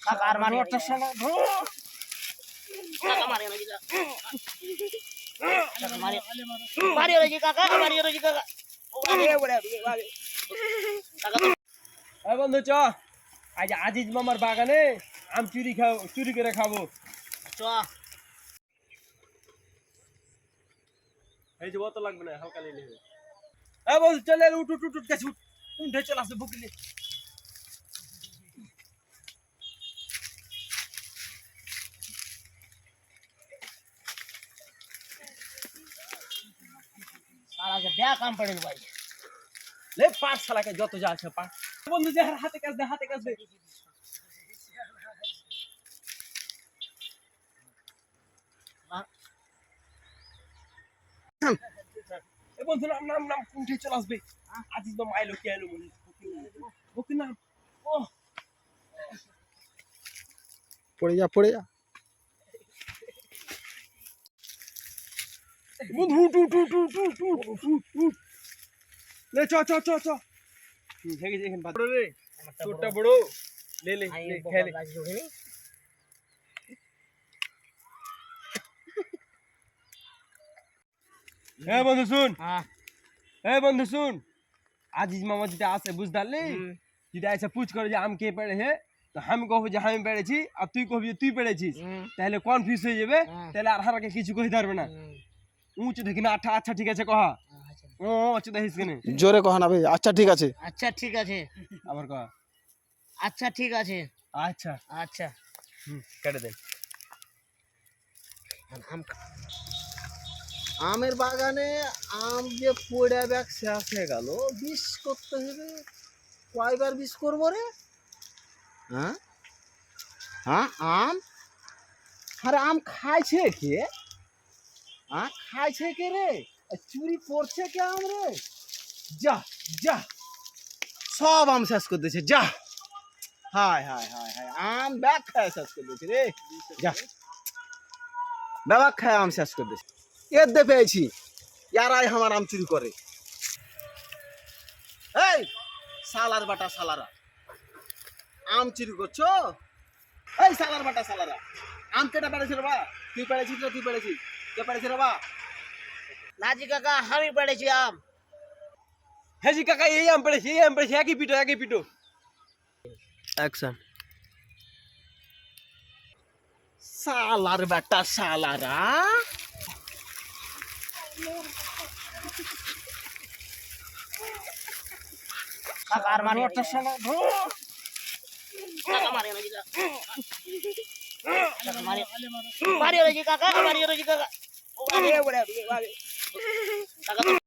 কাকার মারি ওটা শালা কাকা মারি না জিগা কাকা মারি রে কাকা মারি রে কাকা ওরে ওরে কাকা এ বন্ধু চ আজ আজিজ মামার বাগানে আম চুরি করে খাবো চ এই যে অত লাগবে না হালকা নিলে হবে এ বন্ধু চলে উঠ উঠ উঠ গাছ উঠ উঠে চলে আসে বুকলি साला के क्या काम पड़े भाई ले पाठ साला के যত যা আছে পাঠ বন্ধু যে হাতে কাজ দে এ বন্ধু নাম উঠে চলে আসবে আজিজ মামা আইলো কি আইলো মনে বুকি নাম ও পড়ে যা বন্ধু উঠ ले চ হেগে দেখেন বড় রে ছোটটা বড় ले খেলে ए बंधु सुन हां ए बंधु सुन আজিজ মামা যেটা আছে বুঝদালি যেটা এসে পুছ করে যে আম কে পেড়ে হে তো আমি কহব যে আমি পেড়েছি আর তুই কহবি যে তুই পেড়েছিস তাহলে কনফিউজ হয়ে যাবে তাহলে আর হারাকে কিছু কই ধরবে না উঁচু দেখি না আচ্ছা ঠিক আছে কহা ও আচ্ছা দেখিস কেন জোরে কহ না ভাই আচ্ছা ঠিক আছে আবার কহা अच्छा ठीक আছে আচ্ছা अच्छा কেটে দে हम আমের বাগানে আম যে পড়ে ব্যাগ শেষ হয়ে গেল বিষ করতে হবে কয়বার বিষ করবো রে হ্যাঁ আম আরে আম খাইছে কে খাইছে কে রে চুরি করছে কে আম রে যা সব আম শেষ করে দিয়েছে যা হায় আম ব্যাগ খায় শেষ করে দিয়েছে রে যা ব্যাগ খায় আম শেষ করে দিয়েছে এর পেয়েছি ইয়ারাই আমার আম চুরি করে এই সালার বাটা সালারা আম চুরি করছো এই সালার বাটা সালারা আম কেটা পেড়েছে রে বা তুই পেড়েছিস কে পেড়েছে রে বা नाजी काका हम ही पड़े छी आम হে জি কাকা এই আম পেড়েছি একই পিটো অ্যাকশন সালার বাটা সালারা काकार मारी ओटा शाला काका मारी ना जिगा काका मारी रे काका मारी रे काका ओरे ओरे काका